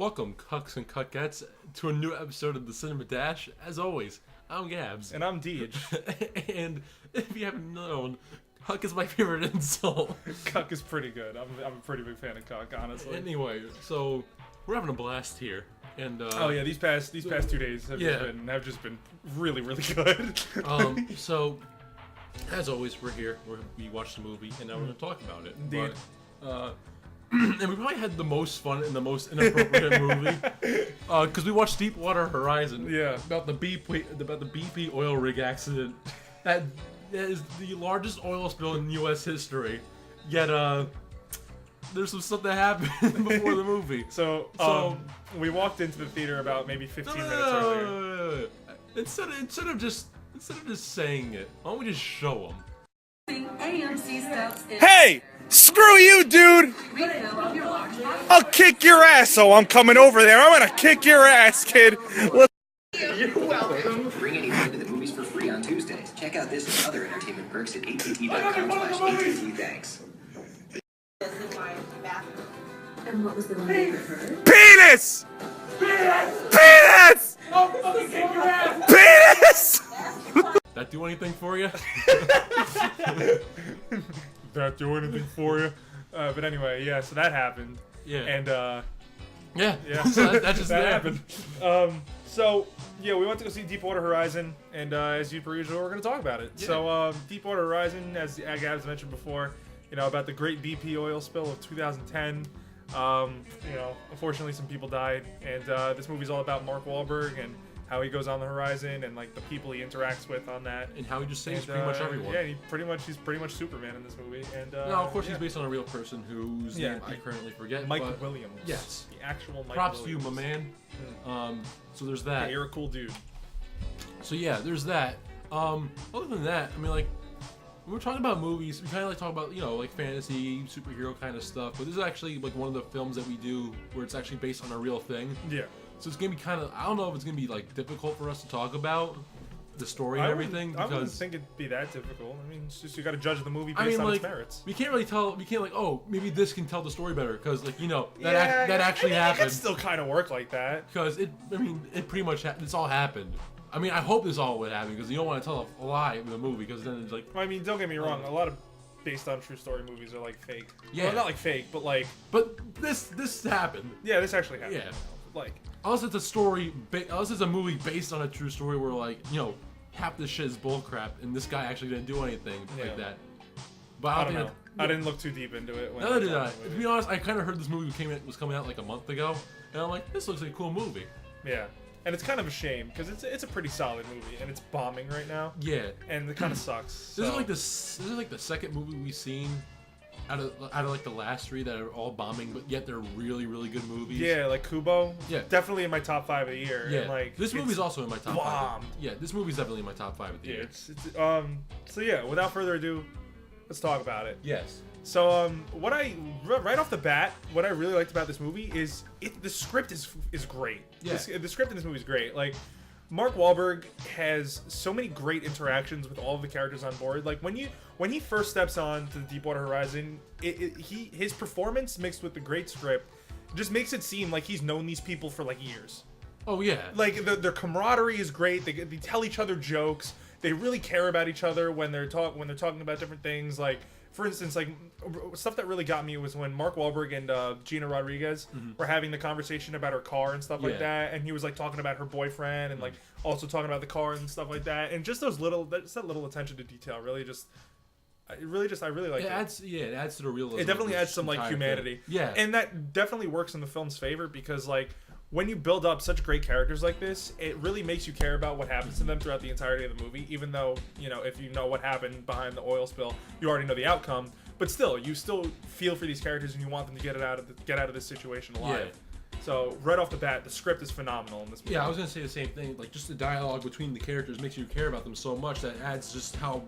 Welcome, cucks and cuckettes, to a new episode of the Cinema Dash. As always, I'm Gabs. And I'm Deej. And if you haven't known, cuck is my favorite insult. Cuck is pretty good. I'm a pretty big fan of cuck, honestly. Anyway, so we're having a blast here. And these past 2 days have just been really, really good. So as always, we're here. We watched the movie, and now we're going to talk about it. Indeed. But, and we probably had the most fun in the most inappropriate movie because we watched Deepwater Horizon. Yeah. About the BP oil rig accident that is the largest oil spill in U.S. history. Yet there's some stuff that happened before the movie. So we walked into the theater about maybe 15 minutes earlier. Instead of just saying it, why don't we just show them? AMC steps in. Hey! Screw you, dude! I'll kick your ass, so I'm coming over there. I'm gonna kick your ass, kid. You're welcome. Bring anything to the movies for free on Tuesdays. Check out this and other entertainment perks at att.com/ATT-thanks. And what was the one they preferred? Penis! Penis! Penis! That do anything for you? That do anything for you? But anyway, yeah. So that happened. Yeah. And Yeah. so that just happened. So yeah, we went to go see Deepwater Horizon, and as per usual, we're gonna talk about it. Yeah. So Deepwater Horizon, as Gabs mentioned before, about the great BP oil spill of 2010. Unfortunately, some people died, and this movie's all about Mark Wahlberg and how he goes on the horizon and like the people he interacts with on that, And how he just saves pretty much everyone. Yeah, he's pretty much Superman in this movie. And No, of course he's based on a real person whose name I currently forget. Mike but Williams. Yes. The actual Mike Props Williams. to you, my man. So there's that. Yeah, you're a cool dude. So yeah, there's that. Other than that, I mean, like, when we're talking about movies, we kind of like talk about, like fantasy, superhero kind of stuff. But this is actually like one of the films that we do where it's actually based on a real thing. Yeah. So it's gonna be kind of, I don't know if it's gonna be like difficult for us to talk about the story and everything. I wouldn't Because think it'd be that difficult. I mean, it's just you got to judge the movie based I mean, on like, its merits. we can't really tell. We can't like, oh, maybe this can tell the story better because, like, that It actually can happened. still kind of work like that. Because it pretty much it's all happened. I mean, I hope this all would happen because you don't want to tell a lie in the movie because then it's like, I mean, don't get me wrong. A lot of based on true story movies are like fake. Yeah. Well, not like fake, but like. but this happened. Yeah, this actually happened. Yeah. Like. Unless it's a story, unless it's a movie based on a true story where, like, half this shit is bullcrap and this guy actually didn't do anything like that. But I don't know. I didn't look too deep into it. Neither did I. To be honest, I kind of heard this movie was coming out like a month ago, and I'm like, this looks like a cool movie. Yeah. And it's kind of a shame because it's a pretty solid movie and it's bombing right now. Yeah. And it kind of sucks. This is like the second movie we've seen out of like the last 3 that are all bombing, but yet they're really, really good movies. Yeah, like Kubo. Yeah. Definitely in my top 5 of the year. Yeah. And like this movie's also in my top 5. bombed. Yeah, this movie's definitely in my top 5 of the year. So yeah, without further ado, let's talk about it. Yes. So right off the bat, what I really liked about this movie is the script is great. Yeah. The script in this movie is great. Like Mark Wahlberg has so many great interactions with all of the characters on board. Like when he first steps on to the Deepwater Horizon, his performance mixed with the great script just makes it seem like he's known these people for like years. Oh yeah. Like their camaraderie is great. They tell each other jokes. They really care about each other when they're talking about different things. Like for instance, like stuff that really got me was when Mark Wahlberg and Gina Rodriguez were having the conversation about her car and stuff like that, and he was like talking about her boyfriend and like also talking about the car and stuff like that, and just that little attention to detail I really like it. It adds to the realism. It definitely of adds some like humanity. Thing. Yeah. And that definitely works in the film's favor because like when you build up such great characters like this, it really makes you care about what happens to them throughout the entirety of the movie, even though, if you know what happened behind the oil spill, you already know the outcome, but still, you still feel for these characters and you want them to get out of this situation alive. Yeah. So, right off the bat, the script is phenomenal in this movie. Yeah, I was going to say the same thing. Like, just the dialogue between the characters makes you care about them so much that adds just how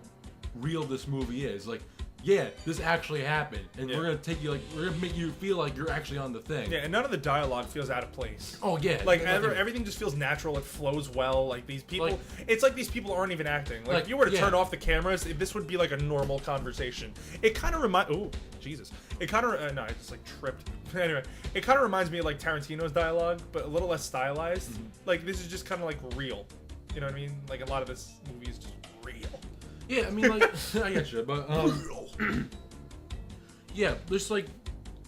real this movie is. Like, yeah, this actually happened, and Yeah. we're gonna take you we're gonna make you feel like you're actually on the thing. Yeah, and none of the dialogue feels out of place. Oh yeah. Like nothing- everything just feels natural. It flows well. Like these people, Like- it's like these people aren't even acting. Like Like, if you were to yeah. turn off the cameras, this would be like a normal conversation. It kind of Oh, Jesus! It kind of no, I just like tripped. Anyway, it kind of reminds me of like Tarantino's dialogue, but a little less stylized. Mm-hmm. Like this is just kind of like real. You know what I mean? Like a lot of this movie is just real. Yeah, I mean, like, I get you, but yeah, there's like,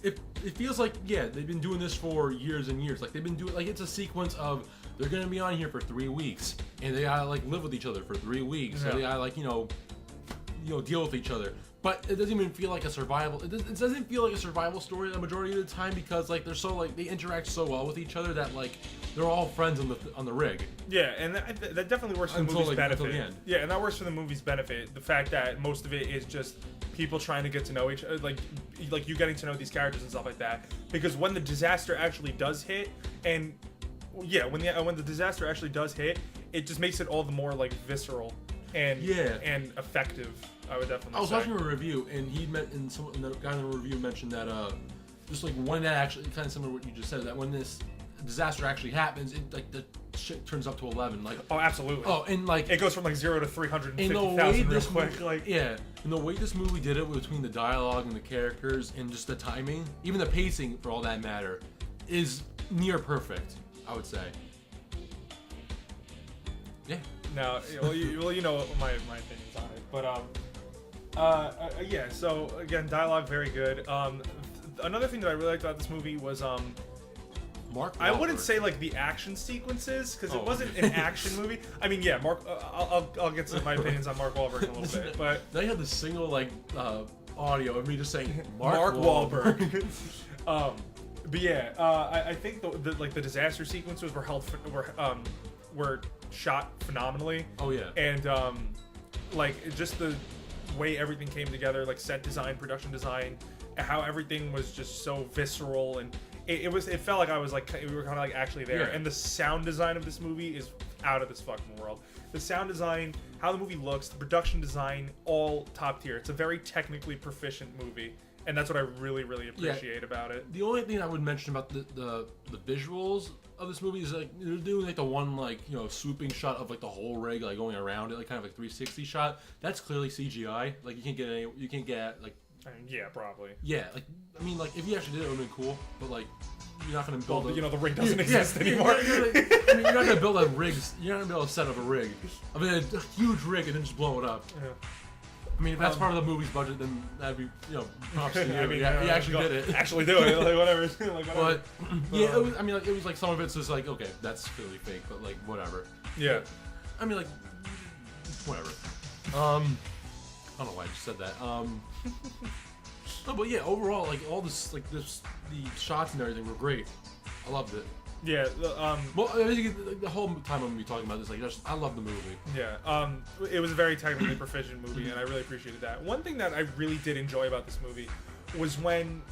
it feels like, yeah, they've been doing this for years and years. Like they've been doing, like, it's a sequence of they're gonna be on here for 3 weeks, and they gotta like live with each other for 3 weeks. So Yeah. they gotta like, deal with each other. But it doesn't even feel like a survival. It doesn't feel like a survival story the majority of the time because like they're so like they interact so well with each other that like they're all friends on the rig. Yeah, and that definitely works for the Until, movie's like, until benefit. the end. Yeah, and that works for the movie's benefit. The fact that most of it is just people trying to get to know each other, like you getting to know these characters and stuff like that. Because when the disaster actually does hit, and yeah, when the disaster actually does hit, it just makes it all the more like visceral and Yeah. and effective. I would definitely. I was say. watching a review, and the guy in the review mentioned that just like when that actually kind of similar to what you just said, that when this disaster actually happens, it like the shit turns up to 11. Like Oh, absolutely. and like It goes from like 0 to in the way 350,000 real this quick. movie, Like yeah, and the way this movie did it between the dialogue and the characters and just the timing, even the pacing for all that matter, is near perfect. I would say. Yeah. No, you know what my opinions on it, but yeah. So again, dialogue very good. Another thing that I really liked about this movie was Mark. I wouldn't Wahlberg. say like the action sequences because Oh. it wasn't an action movie. I mean, yeah, Mark. I'll get to my opinions on Mark Wahlberg in a little bit, but They had the single like audio of me just saying Mark Wahlberg. But yeah, I think the disaster sequences were shot phenomenally. Oh yeah. And like just the way everything came together, like set design, production design, how everything was just so visceral, and it felt like I was like we were kind of like actually there. Yeah. And the sound design of this movie is out of this fucking world. The sound design, how the movie looks, the production design, all top tier. It's a very technically proficient movie, and that's what I really appreciate about it. The only thing I would mention about the visuals of this movie is like they're doing like the one like swooping shot of like the whole rig like going around it, like kind of like 360 shot. That's clearly CGI. Like you can't get like I mean, yeah, probably. yeah, like I mean like if you actually did it would have been cool, but like you're not gonna build Well, a, the rig doesn't Yeah, exist yeah, anymore. you're not gonna build a rig. You're not gonna build a set of a rig. I mean a huge rig and then just blow it up. Yeah. I mean if that's part of the movie's budget, then that'd be props to you. I mean, you actually go- did it. Actually do it, like whatever. Like, whatever. But yeah, it was, I mean, like it was like some of it's just like okay, that's clearly fake, but like whatever. yeah. I mean, like whatever. I don't know why I just said that. No, but yeah, overall, like all this, like the shots and everything were great. I loved it. Yeah. Well, I think the whole time I'm gonna be talking about this, like I love the movie. Yeah, it was a very technically proficient movie, and I really appreciated that. One thing that I really did enjoy about this movie was when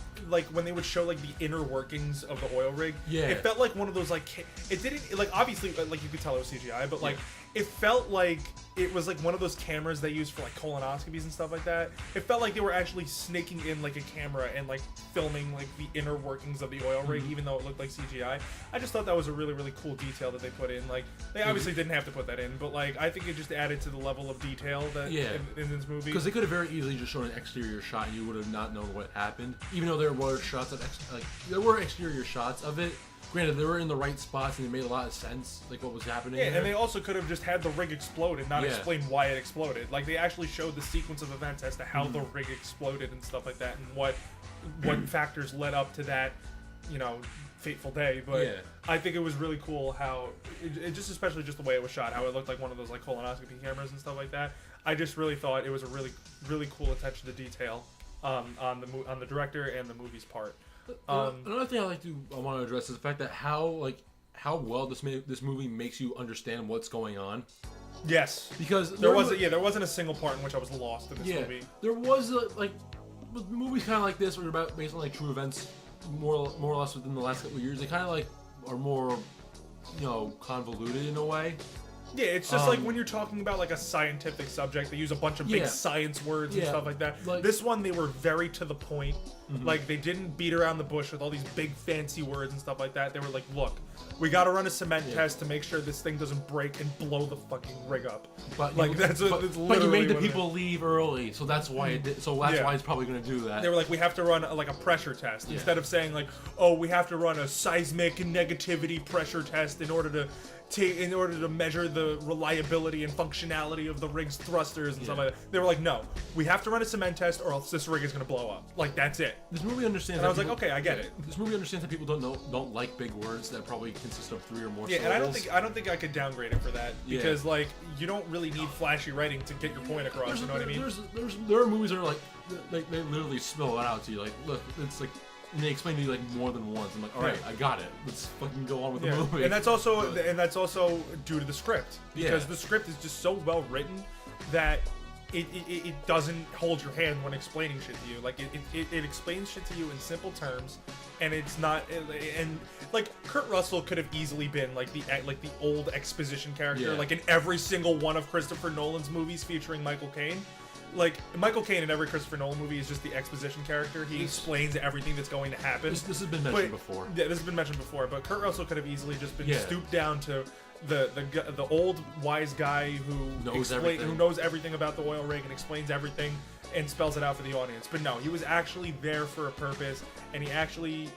they would show like the inner workings of the oil rig. Yeah. It felt like one of those like it didn't like obviously like you could tell it was CGI, but like it felt like it was like one of those cameras they use for like colonoscopies and stuff like that. It felt like they were actually snaking in like a camera and like filming like the inner workings of the oil rig, even though it looked like CGI. I just thought that was a really cool detail that they put in. Like they obviously didn't have to put that in, but like I think it just added to the level of detail that in this movie. Because they could have very easily just shown an exterior shot and you would have not known what happened, even though there were shots of there were exterior shots of it. Granted, they were in the right spots and it made a lot of sense, like what was happening. Yeah, there. and they also could have just had the rig explode and not explain why it exploded. Like they actually showed the sequence of events as to how the rig exploded and stuff like that, and what factors led up to that, fateful day. But Yeah. I think it was really cool how it just, especially just the way it was shot, how it looked like one of those like colonoscopy cameras and stuff like that. I just really thought it was a really cool attention to detail on the director and the movie's part. Another thing I want to address is the fact that how well this movie makes you understand what's going on. Yes, Because there wasn't a single part in which I was lost in this movie. there was with movies kind of like this, where they're based on like true events, more or less within the last couple of years. They kind of like are more, convoluted in a way. Yeah, it's just like when you're talking about like a scientific subject, they use a bunch of big science words and stuff like that. Like, this one, they were very to the point. Like, they didn't beat around the bush with all these big fancy words and stuff like that. They were like, look, we got to run a cement test to make sure this thing doesn't break and blow the fucking rig up. But like, that's literally but you made the what it people leave early, so that's why it did, so that's why it's probably going to do that. They were like, we have to run like a pressure test instead of saying like, oh, we have to run a seismic negativity pressure test in order to measure the reliability and functionality of the rig's thrusters and stuff like that. They were like, no, we have to run a cement test or else this rig is going to blow up. Like, that's it. This movie understands. And I was like, okay, I get it. This movie understands that people don't like big words that probably consist of 3 or more Yeah, syllables. and I don't think I could downgrade it for that because like you don't really need flashy writing to get your point across. You know what I mean? There are movies that are like they literally spell it out to you. Like, look, it's like. And they explain to you like more than once. I'm like, all right, I got it. Let's fucking go on with the movie. And that's also due to the script because the script is just so well written that it doesn't hold your hand when explaining shit to you. Like it explains shit to you in simple terms, and it's not and like Kurt Russell could have easily been like the old exposition character, like in every single one of Christopher Nolan's movies featuring Michael Caine. Like, Michael Caine in every Christopher Nolan movie is just the exposition character. He explains everything that's going to happen. This has been mentioned before. Yeah, this has been mentioned before. But Kurt Russell could have easily just been stooped down to the old wise guy who knows everything about the oil rig and explains everything and spells it out for the audience. But no, he was actually there for a purpose, and he actually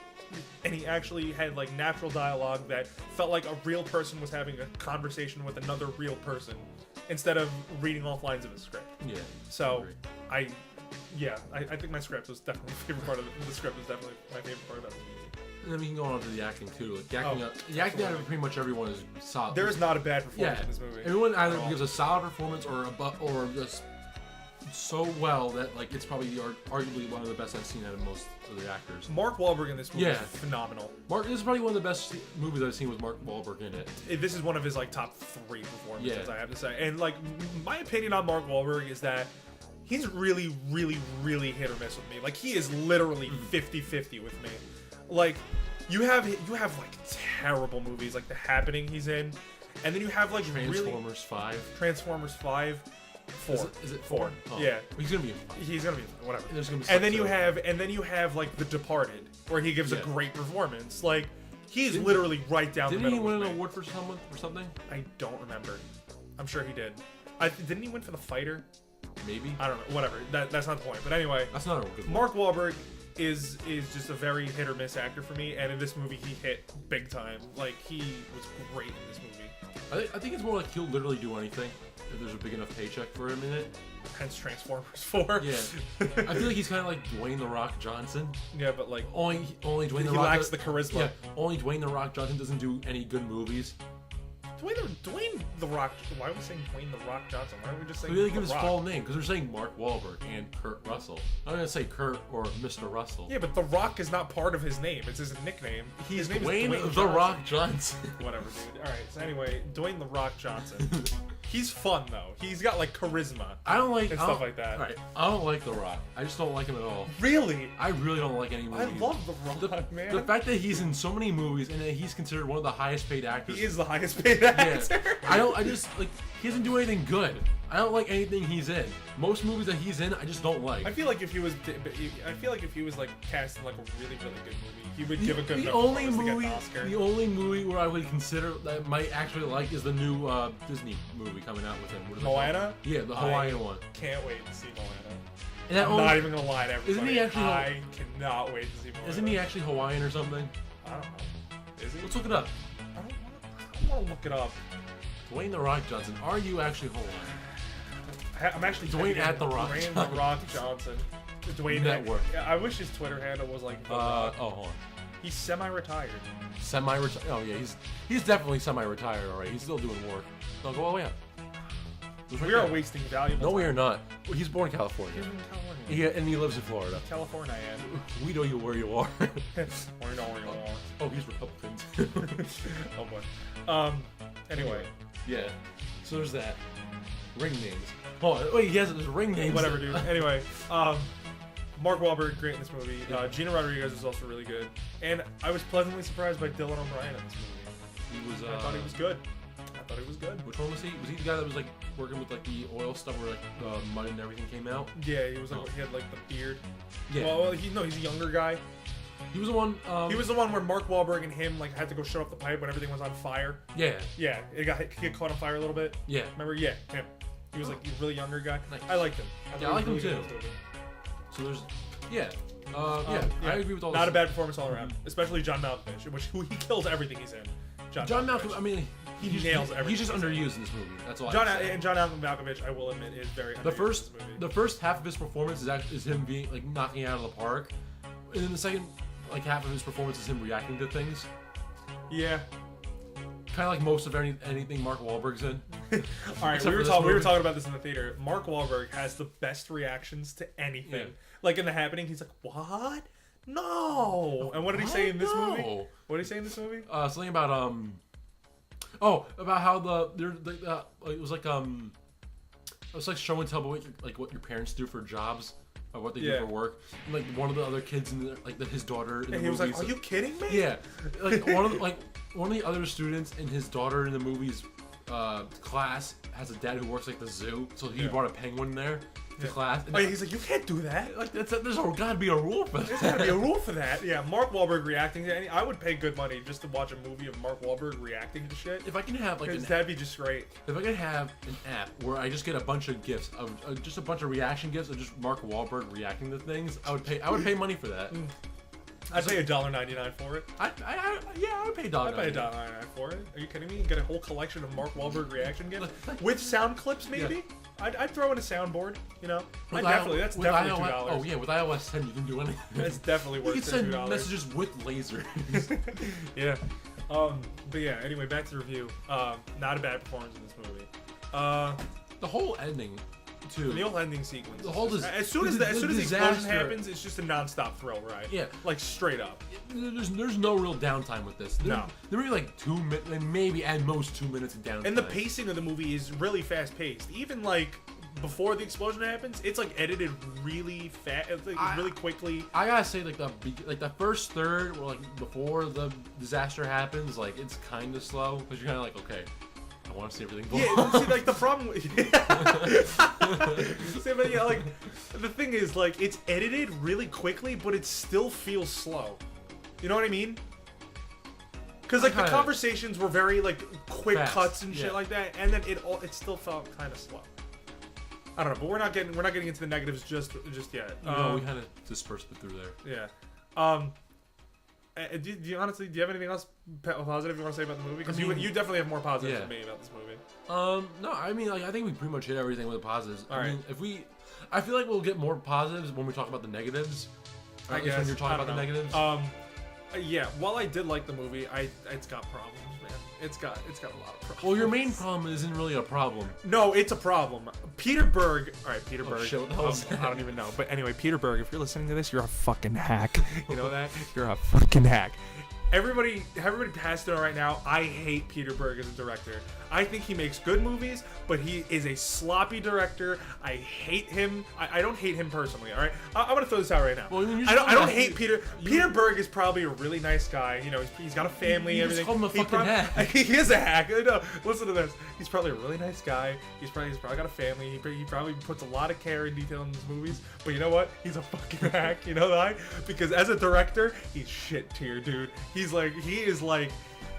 had like natural dialogue that felt like a real person was having a conversation with another real person instead of reading off lines of a script. Yeah. So I think my script was definitely my favorite part of the script was definitely my favorite part about this movie. And then we can go on to the acting too. Like the acting out of pretty much everyone is solid. There is not a bad performance in this movie. Everyone either gives a solid performance or just so well that like it's probably arguably one of the best I've seen out of most of the actors. Mark Wahlberg in this movie is phenomenal. This is probably one of the best movies I've seen with Mark Wahlberg in it. This is one of his like top 3 performances, I have to say. And like my opinion on Mark Wahlberg is that he's really, really, really hit or miss with me. Like he is literally 50-50 with me. Like you have like terrible movies like The Happening he's in, and then you have like Transformers 5. Transformers 5. 4. Is it 4? Oh. Yeah. He's gonna be in 5. He's gonna be whatever. There's gonna be and then you have like The Departed, where he gives a great performance. Like he's literally right down the middle. Didn't he win an award for something? I don't remember. I'm sure he did. Didn't he win for The Fighter? Maybe. I don't know. Whatever. That's not the point. But anyway, that's not a good one. Mark Wahlberg is just a very hit or miss actor for me, and in this movie he hit big time. Like he was great in this movie. I think it's more like he'll literally do anything if there's a big enough paycheck for him in it. Hence Transformers 4. Yeah. I feel like he's kind of like Dwayne The Rock Johnson. Yeah, but like only Dwayne The Rock. He lacks the charisma. Yeah, only Dwayne The Rock Johnson doesn't do any good movies. Dwayne The Rock. Why are we saying Dwayne The Rock Johnson? Why don't we just say? We really give his full name because they're saying Mark Wahlberg and Kurt Russell. I'm gonna say Kurt or Mr. Russell. Yeah, but The Rock is not part of his name. It's his nickname. His name Dwayne is Dwayne The Rock Johnson. Whatever, dude. All right. So anyway, Dwayne The Rock Johnson. He's fun though. He's got like charisma. I don't like stuff like that. Right. I don't like The Rock. I just don't like him at all. Really? I really don't like any movie. I love The Rock, man. The fact that he's in so many movies and that he's considered one of the highest paid actors. He is the highest paid actor. Yeah. I just like he doesn't do anything good. I don't like anything he's in. Most movies that he's in, I just don't like. I feel like if he was like cast in like a really, really good movie, he would give a good enough only performance movie. to get an Oscar. The only movie where I would consider that I might actually like is the new Disney movie coming out with him. What is it Moana? called? Yeah, the Hawaiian one. Can't wait to see Moana. And I'm not even gonna lie to everybody. Isn't he actually? I cannot wait to see Moana. Isn't he actually Hawaiian or something? I don't know. Is he? Let's look it up. I don't want to look it up. Dwayne The Rock Johnson. Are you actually Hawaiian? I'm actually Dwayne at The Rock. Dwayne The Rock Johnson. Dwayne Network. I wish his Twitter handle was like. Hold on. He's semi-retired. Semi-retired. Oh yeah, he's definitely semi-retired. All right, he's still doing work. No, go all the way up. We are wasting valuable. No, we are not. He's born in California. He's in California. And he lives in Florida. California, We know you where you are. We know where you are. Oh, he's Republicans. Oh boy. Anyway. Yeah. So there's that. Ring names. Oh wait, he has his ring names. Whatever, dude. Anyway, Mark Wahlberg, great in this movie. Gina Rodriguez was also really good, and I was pleasantly surprised by Dylan O'Brien in this movie. I thought he was good. thought he was good. Which one was he? Was he the guy that was like working with like the oil stuff where like the mud and everything came out? Yeah, he was like he had like the beard. Yeah. Well, he's a younger guy. He was the one. He was the one where Mark Wahlberg and him like had to go shut off the pipe when everything was on fire. Yeah. Yeah, he got caught on fire a little bit. Yeah. Remember? Yeah, him. He was like a really younger guy. Nice. I liked him. Yeah, I like him too. So there's, yeah. Yeah, I agree with all Not this. a bad performance all around, especially John Malkovich, who he kills everything he's in. John Malcolm, I mean, he nails everything. He's just underused in this movie. That's all. John I say. and John Malkovich, I will admit, is very The underused first, in this movie. the first half of his performance is him being like knocking it out of the park, and then the second like half of his performance is him reacting to things. Yeah. Kind of like most of anything Mark Wahlberg's in. All right, Except we were for this movie. talking about this in the theater. Mark Wahlberg has the best reactions to anything. Yeah. Like in The Happening, he's like, "What? No!" And what did he say in this movie? No. What did he say in this movie? Something about about how it was like show and tell about what your parents do for jobs. What they do for work, and, like one of the other kids in the, his daughter in the And he was movie, like, "Are you kidding me?" Yeah, like one of the other students and his daughter in the movie's class has a dad who works like the zoo, so he brought a penguin there to class. And Oh, yeah, he's like, "You can't do that." like there's gotta be a rule for There's that. gotta be a rule for that. Yeah, Mark Wahlberg reacting to any. I would pay good money just to watch a movie of Mark Wahlberg reacting to shit. If I can have like That'd be just great. if I could have an app where I just get a bunch of gifs of just a bunch of reaction gifs of just Mark Wahlberg reacting to things, I would pay money for that. I'd pay $1.99 for it. I would pay $1. I'd pay $1.99 for it. Are you kidding me? You get a whole collection of Mark Wahlberg reaction gifs with sound clips, maybe. Yeah. I'd throw in a soundboard. You know, With that's with definitely iOS $2. Oh yeah, with iOS 10 you can do anything. That's definitely You worth can send $2. messages with lasers. Yeah. But yeah. Anyway, back to the review. Not a bad performance in this movie. The whole ending, too. The whole ending sequence. The whole as soon as the explosion disaster happens, it's just a non-stop thrill ride. Yeah. Like straight up. There's no real downtime with this. No. There may be like 2 minutes, maybe at most 2 minutes of downtime. And the pacing of the movie is really fast-paced. Even like before the explosion happens, it's like edited really fast, really quickly. I gotta say, like the first third, or like before the disaster happens, like it's kind of slow because you're kind of like, okay, I want to see everything go. Yeah, see, like the problem. See, but yeah, like the thing is, like it's edited really quickly, but it still feels slow. You know what I mean? Because like the conversations were very like quick Fast, cuts and shit yeah. like that, and then it still felt kind of slow. I don't know, but we're not getting into the negatives just yet. We kind of dispersed it through there. Yeah. Do you honestly, do you have anything else positive you want to say about the movie? Because you definitely have more positives than me about this movie. No, I mean, like I think we pretty much hit everything with the positives. All right. I mean, I feel like we'll get more positives when we talk about the negatives. Or I at least guess when you're talking I about don't the know. negatives. Yeah. While I did like the movie, it's got problems, man. It's got a lot of problems. Well, your main problem isn't really a problem. No, it's a problem. Peter Berg. All right, Peter Berg. shit, what the hell is that? I don't even know. But anyway, Peter Berg, if you're listening to this, you're a fucking hack. You know that? You're a fucking hack. Everybody passed it on right now. I hate Peter Berg as a director. I think he makes good movies, but he is a sloppy director. I hate him. I don't hate him personally. All right, I'm gonna throw this out right now. Well, you I don't just- hate Peter. Peter Berg is probably a really nice guy. You know, he's got a family. You and just everything. called him a fucking hack. He is a hack. No, listen to this. He's probably a really nice guy. He's probably got a family. He probably puts a lot of care and detail in his movies. But you know what? He's a fucking hack. You know why? Because as a director, he's shit tier, dude. He is like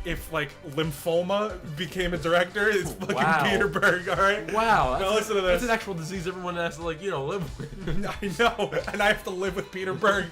if like lymphoma became a director, it's fucking Wow. Peter Berg. All right. Wow, Now listen to that's this. an actual disease everyone has to live with. I know, and I have to live with Peter Berg.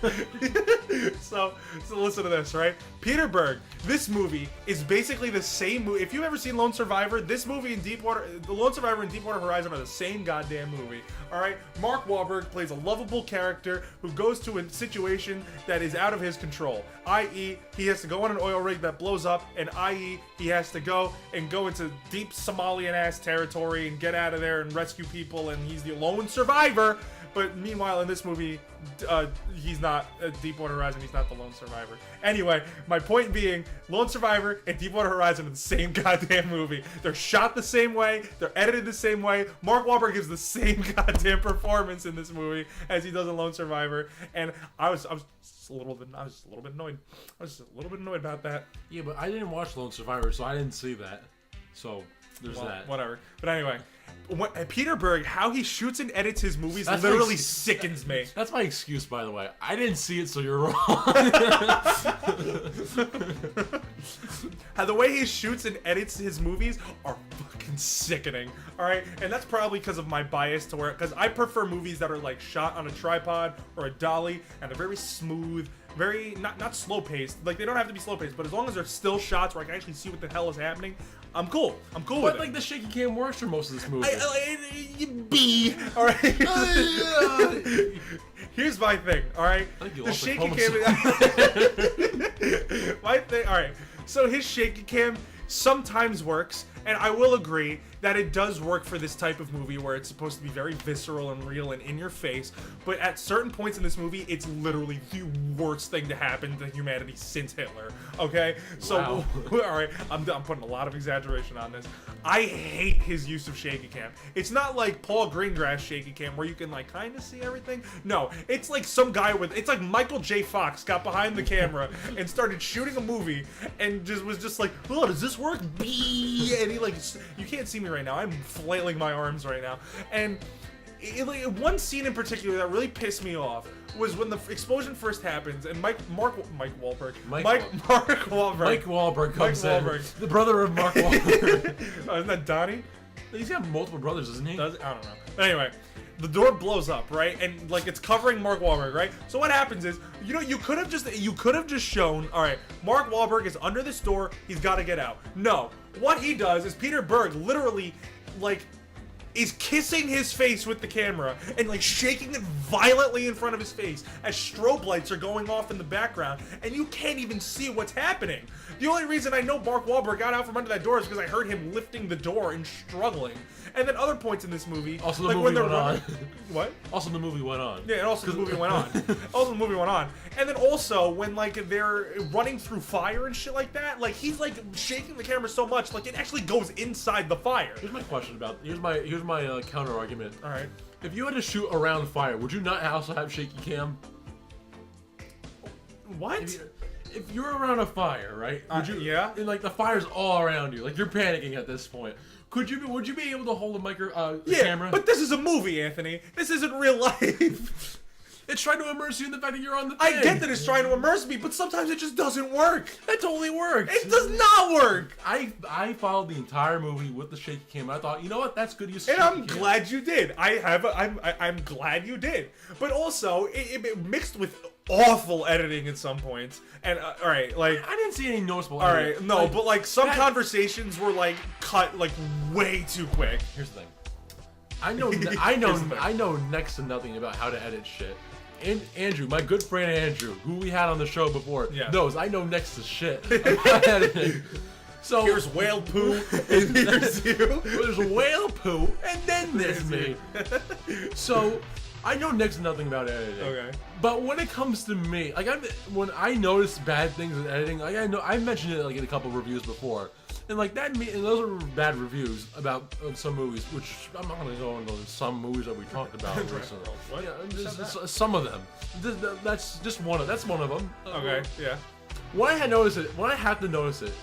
so listen to this, right? Peter Berg, this movie is basically the same movie. If you've ever seen Lone Survivor, this movie and the Lone Survivor and Deepwater Horizon are the same goddamn movie. All right? Mark Wahlberg plays a lovable character who goes to a situation that is out of his control, i.e., he has to go on an oil rig that blows up, and i.e., he has to go into deep Somalian-ass territory and get out of there and rescue people, and he's the lone survivor. But meanwhile, in this movie, he's not Deepwater Horizon. He's not the lone survivor. Anyway, my point being, Lone Survivor and Deepwater Horizon are the same goddamn movie. They're shot the same way. They're edited the same way. Mark Wahlberg gives the same goddamn performance in this movie as he does in Lone Survivor. And I was just a little bit annoyed. I was just a little bit annoyed about that. Yeah, but I didn't watch Lone Survivor, so I didn't see that. So There's well, that. whatever. But anyway, Peter Berg, how he shoots and edits his movies That's literally like- sickens me. That's my excuse, by the way. I didn't see it, so you're wrong. How the way he shoots and edits his movies are fucking sickening. All right, and that's probably because of my bias to where, because I prefer movies that are like shot on a tripod or a dolly and are very smooth, very not slow paced. Like they don't have to be slow paced, but as long as they're still shots where I can actually see what the hell is happening, I'm cool. I'm cool with But like it. the shaky cam works for most of this movie. All right. Here's my thing. All right. I think you The lost the shaky cam. My thing. All right. So his shaky cam sometimes works, and I will agree that it does work for this type of movie where it's supposed to be very visceral and real and in your face. But at certain points in this movie, it's literally the worst thing to happen to humanity since Hitler. Okay, so Wow. all right, I'm putting a lot of exaggeration on this. I hate his use of shaky cam. It's not like Paul Greengrass shaky cam where you can like kind of see everything. No, it's like some guy it's like Michael J. Fox got behind the camera and started shooting a movie and was just like, oh, does this work? Bee, and he like, you can't see me right now. I'm flailing my arms right now. And one scene in particular that really pissed me off was when the explosion first happens and Mark Wahlberg. Mike Wahlberg comes Mike in. Wahlberg. The brother of Mark Wahlberg. Isn't that Donnie? He's got multiple brothers, doesn't he? I don't know. Anyway, the door blows up, right? And like it's covering Mark Wahlberg, right? So what happens is, you could have just shown, all right, Mark Wahlberg is under this door, he's got to get out. No, what he does is Peter Berg literally like is kissing his face with the camera and like shaking it violently in front of his face as strobe lights are going off in the background and you can't even see what's happening. The only reason I know Mark Wahlberg got out from under that door is because I heard him lifting the door and struggling. And then other points in this movie, Also, the like movie when they're went on. What? Also, the movie went on. Yeah, and also the movie went on. And then also when like they're running through fire and shit like that, like he's like shaking the camera so much, like it actually goes inside the fire. Here's my question about. Here's my counter argument. All right. If you had to shoot around fire, would you not also have shaky cam? What? If you're around a fire, right? Would you? Yeah. And like the fire's all around you, like you're panicking at this point. Would you be able to hold the Yeah, camera? but this is a movie, Anthony. This isn't real life. It's trying to immerse you in the fact that you're on the I thing. get that it's trying to immerse me, but sometimes it just doesn't work. That totally works. It does not work. I followed the entire movie with the shaky cam. I thought, you know what, that's good use. And shaky I'm cam. glad you did. I'm glad you did. But also, it mixed with awful editing at some points. And all right, like I didn't see any noticeable. all editing. right, no, but like some that- conversations were like cut like way too quick. Here's the thing. I know Here's the thing. I know next to nothing about how to edit shit. And Andrew, my good friend Andrew, who we had on the show before, Yeah. knows I know next to shit about editing. So Here's whale poo, and here's you. there's whale poo, and then there's me. So I know next to nothing about editing. Okay. But when it comes to me, like when I notice bad things in editing, like I mentioned it like in a couple reviews before, and like and those are bad reviews about some movies, which I'm not gonna go into some movies that we talked about recently. What? Yeah, some of them. That's just one of them. Okay, yeah. When I have to notice it,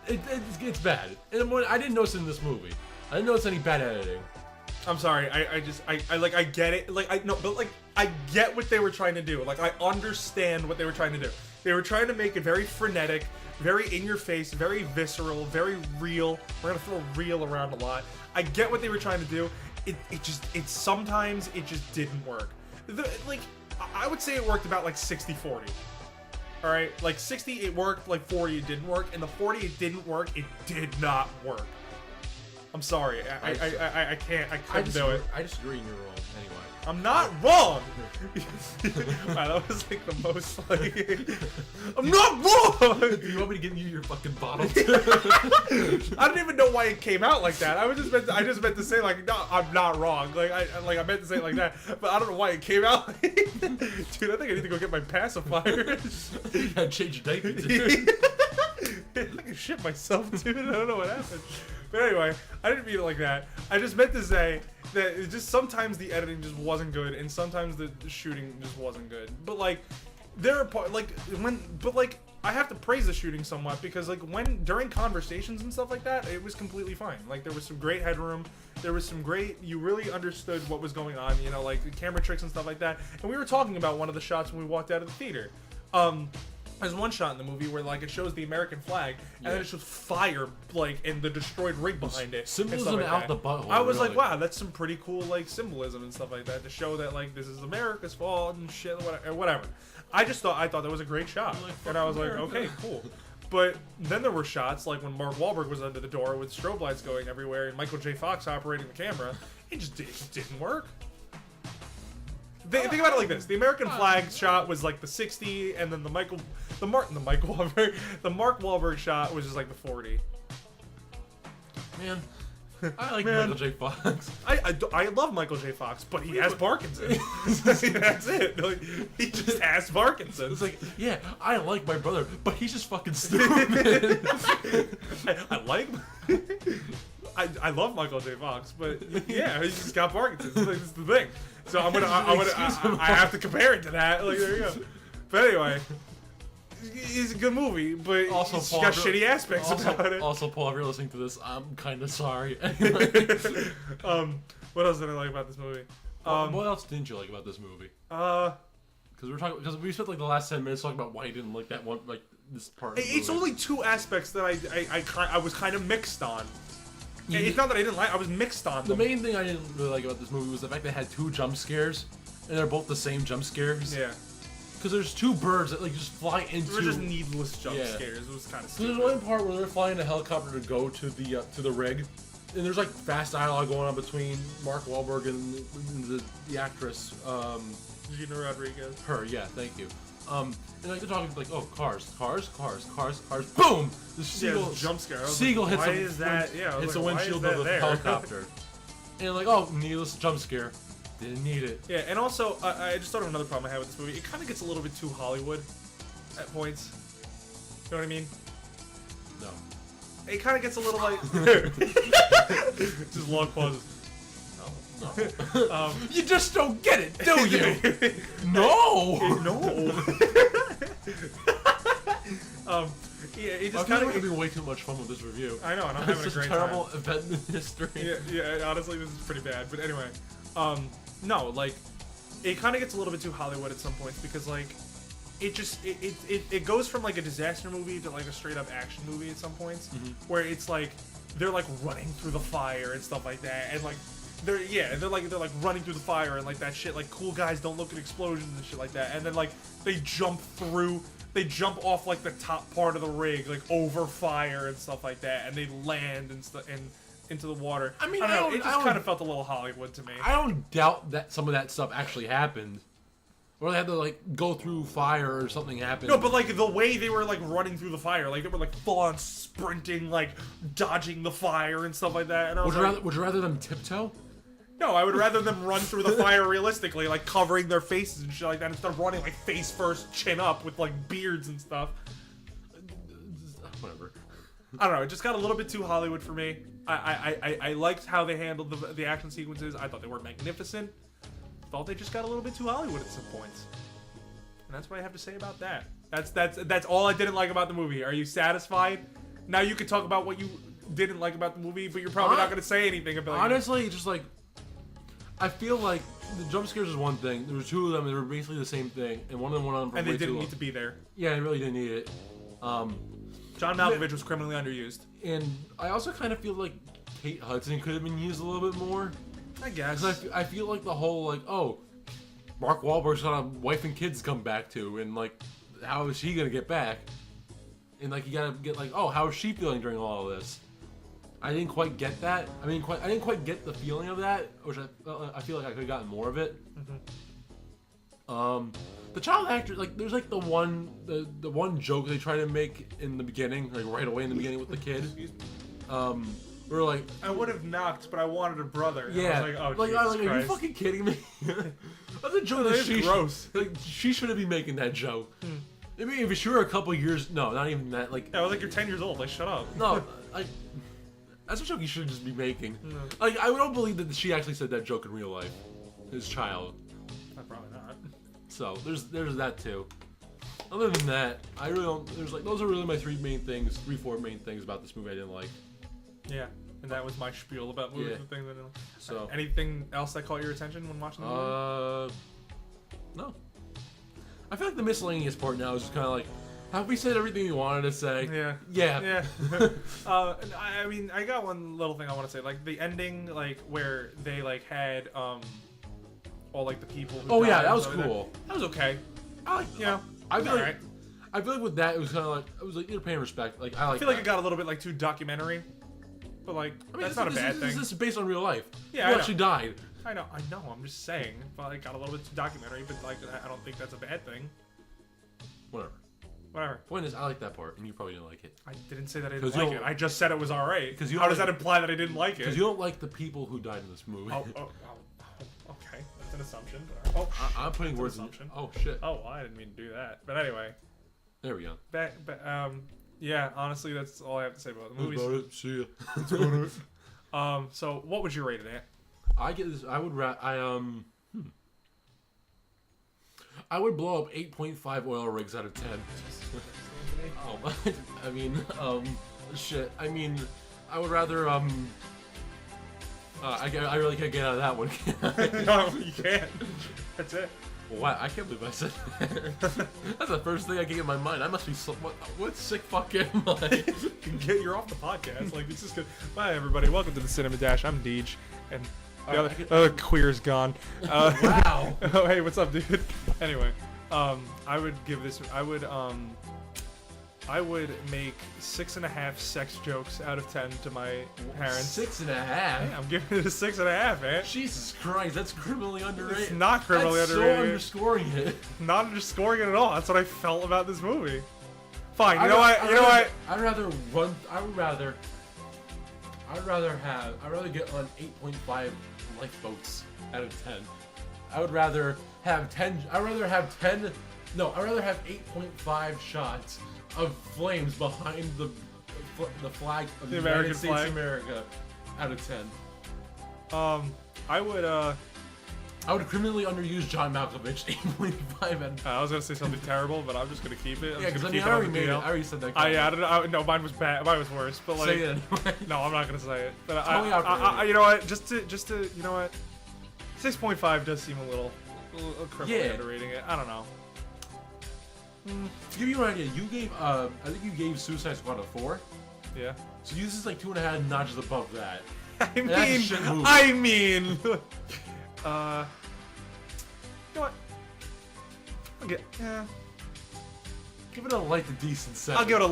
it's bad. And when I didn't notice it in this movie, I didn't notice any bad editing. I'm sorry. I get it. Like I get what they were trying to do. Like I understand what they were trying to do. They were trying to make it very frenetic, very in your face, very visceral, very real. We're gonna throw real around a lot. I get what they were trying to do. Sometimes it just didn't work. I would say it worked about like 60-40. All right, like 60 it worked, like 40 it didn't work, and the 40 it didn't work. It did not work. I'm sorry. I couldn't do it. I disagree, and you're wrong. Anyway. I'm not wrong. Wow, that was like the most like. I'm not wrong. You want me to give you your fucking bottle? I don't even know why it came out like that. I just meant to say like, no, I'm not wrong. Like I meant to say it like that, but I don't know why it came out. Like that. Dude, I think I need to go get my pacifier. You gotta change your diaper, dude. I can shit myself, dude. I don't know what happened. But anyway, I didn't mean it like that. I just meant to say that it just sometimes the editing just wasn't good, and sometimes the shooting just wasn't good. But like, there are I have to praise the shooting somewhat because like during conversations and stuff like that, it was completely fine. Like there was some great headroom, there was some great, you really understood what was going on, you know, like the camera tricks and stuff like that. And we were talking about one of the shots when we walked out of the theater. There's one shot in the movie where like it shows the American flag and then it shows fire like and the destroyed rig behind it. Symbolism like out that. the butthole. I was really. like, wow, that's some pretty cool like symbolism and stuff like that to show that like this is America's fault and shit, whatever. I thought that was a great shot, and I was like, okay, cool. But then there were shots like when Mark Wahlberg was under the door with strobe lights going everywhere and Michael J. Fox operating the camera. It just didn't work. Think about it like this: the American flag shot was like the 60, and then the Mark Wahlberg shot was just like the 40. Man, I like Michael J. Fox. I love Michael J. Fox, but he has Parkinson's. That's it. Like, he just has Parkinson's. It's like, yeah, I like my brother, but he's just fucking stupid. I love Michael J. Fox, but yeah, he's just got Parkinson's. Like, that's the thing. So I have to compare it to that. Like, there you go. But anyway, it's a good movie, but Also, it's Paul, got shitty aspects also, about it. Also, Paul, if you're listening to this, I'm kind of sorry. What else did I like about this movie? What else didn't you like about this movie? Because we spent like the last 10 minutes talking about why you didn't like that one, like this part. Of the It's movie. only two aspects that I was kind of mixed on. It's not that I didn't like. I was mixed on The them. main thing I didn't really like about this movie was the fact that it had two jump scares, and they're both the same jump scares. Yeah. Because there's two birds that like just fly into. They were just needless jump Yeah. scares. It was kind of So stupid. there's one part where they're flying a helicopter to go to the rig, and there's like fast dialogue going on between Mark Wahlberg and the actress. Gina Rodriguez. Her, yeah, thank you. And like they're talking like, oh, cars, boom! The seagull jump scare. I was Seagull like, hits why a is that? Yeah, I was hits like, a why is windshield that of the there? helicopter, and like, oh, needless jump scare. Didn't need it. Yeah, and also I just thought of another problem I had with this movie. It kind of gets a little bit too Hollywood at points. You know what I mean? No. It kind of gets a little like just long pauses. No. You just don't get it, do you? No. No. Yeah, it I just feel kind like we're of. having way too much fun with this review. I know, and I'm It's having a such great a terrible time. event in history. Yeah, honestly, this is pretty bad. But anyway, no, like, it kind of gets a little bit too Hollywood at some points because, like, it goes from, like, a disaster movie to, like, a straight-up action movie at some points where it's, like, they're, like, running through the fire and stuff like that. And, like, they're running through the fire and, like, that shit. Like, cool guys don't look at explosions and shit like that. And then, like, they jump off, like, the top part of the rig, like, over fire and stuff like that. And they land and stuff and into the water. I mean, I don't know. It I just don't- kind of felt a little Hollywood to me. I don't doubt that some of that stuff actually happened. Or they had to, like, go through fire or something happened. No, but, like, the way they were, like, running through the fire, like, they were, like, full-on sprinting, like, dodging the fire and stuff like that. And I was Would you rather them tiptoe? no, I would rather them run through the fire realistically, like, covering their faces and shit like that, instead of running, like, face first, chin up, with, like, beards and stuff. Whatever. I don't know, it just got a little bit too Hollywood for me. I liked how they handled the action sequences. I thought they were magnificent. Thought they just got a little bit too Hollywood at some points. And that's what I have to say about that. That's all I didn't like about the movie. Are you satisfied? Now you can talk about what you didn't like about the movie, but you're probably not going to say anything about it. Honestly, just like, I feel like the jump scares is one thing. There were two of them. They were basically the same thing, and one of them went on for And way they didn't too need long. to be there. Yeah, they really didn't need it. John Malkovich was criminally underused. And I also kind of feel like Kate Hudson could have been used a little bit more. I guess. Because I feel like the whole, like, oh, Mark Wahlberg's got a wife and kids to come back to, and, like, how is she going to get back? And, like, you got to get, like, oh, how is she feeling during all of this? I didn't quite get that. I didn't quite get the feeling of that, which I feel like I could have gotten more of it. The child actor, like, there's like the one joke they try to make in the beginning, like right away in the beginning with the kid. We're like, I would have knocked, but I wanted a brother. And yeah, I was like, oh, like, Jesus are you Christ. fucking kidding me? That's a joke That that is she gross. Like, she shouldn't be making that joke. I mean, if you were a couple years, no, not even that. Like, Yeah, I was like, you're 10 years old. Like, shut up. no, like, that's a joke you should just be making. Like, I don't believe that she actually said that joke in real life. His child. Probably not. So there's that too. Other than that, I really don't. There's like those are really my four main things about this movie I didn't like. Yeah, and that was my spiel about movies Yeah. and things I didn't like. So Anything else that caught your attention when watching the movie? No. I feel like the miscellaneous part now is just kind of like, have we said everything we wanted to say? Yeah. Yeah. I mean, I got one little thing I want to say. Like, the ending, like, where they, like, had, all, like, the people who Oh died yeah, and that was stuff like cool. That was okay. I like, You know, I feel like, alright. I feel like with that it was kind of like it was like you're paying respect. Like I I like. feel like that. it got a little bit, like, too documentary. But, like, I mean, that's not a bad thing. This is based on real life. Yeah, Who I know. actually died. I know, I'm just saying. But it got a little bit too documentary, but, like, I don't think that's a bad thing. Whatever. Point is, I like that part, and you probably didn't like it. I didn't say that I 'Cause didn't like you it. don't- I just said it was alright. 'Cause you How don't does like- that imply that I didn't like it? Because you don't like the people who died in this movie. Okay. That's an assumption. Oh, I'm putting that's an words in. assumption. Oh shit. Oh, well, I didn't mean to do that. But anyway, There we go. yeah. Honestly, that's all I have to say about the That's movies. about it. See ya. So what would you rate it at? I get this. I would. I would blow up 8.5 oil rigs out of 10. Oh, I mean, shit. I mean, I would rather, I really can't get out of that one. No, you can't. That's it. Wow, I can't believe I said that. That's the first thing I can get in my mind. I must be so, what sick fuck am I? You're off the podcast. Like, this is good. Bye, everybody. Welcome to the Cinema Dash. I'm Deej, and the other queer's gone. Wow. Oh, hey, what's up, dude? Anyway, I would give this. I would make 6.5 sex jokes out of 10 to my parents. 6.5? Yeah, I'm giving it a 6.5, man. Jesus Christ, that's criminally underrated. It's not criminally That's underrated. so underscoring it. Not underscoring it at all. That's what I felt about this movie. Fine. You I'd know what? I'd rather get on 8.5 lifeboats out of 10. I'd rather have 8.5 shots of flames behind the flag of the American United States flag. of America out of 10. I would criminally underuse John Malkovich 8.5 out of 10. I was gonna say something terrible, but I'm just gonna keep it. I'm Yeah, just because I gonna mean, keep I it on already the made it. DL. I already said that. I added. No, mine was bad. Mine was worse. But like, Say it anyway. no, I'm not gonna say it. But Tell me after. I you know what? Just to, you know what? 6.5 does seem a little criminally Yeah. underrating it. I don't know. To give you an idea, you gave I think you gave Suicide Squad a 4. Yeah. So this is like 2.5 notches above that. I that's a shit movie. mean, you know what? Give it a light to decent 7. I'll give it a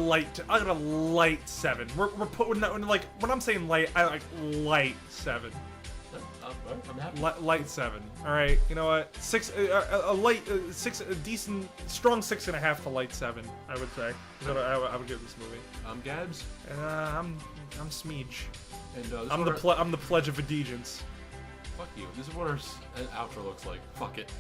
light 7. We're putting that like when I'm saying light, I like light 7. I'm happy. Light 7. All right. You know what? A light 6, a decent, strong 6.5 to light 7. I would say. Is what I would give this movie. I'm Gabs. And I'm Smeej. And I'm the pledge of allegiance. Fuck you. This is what our outro looks like. Fuck it.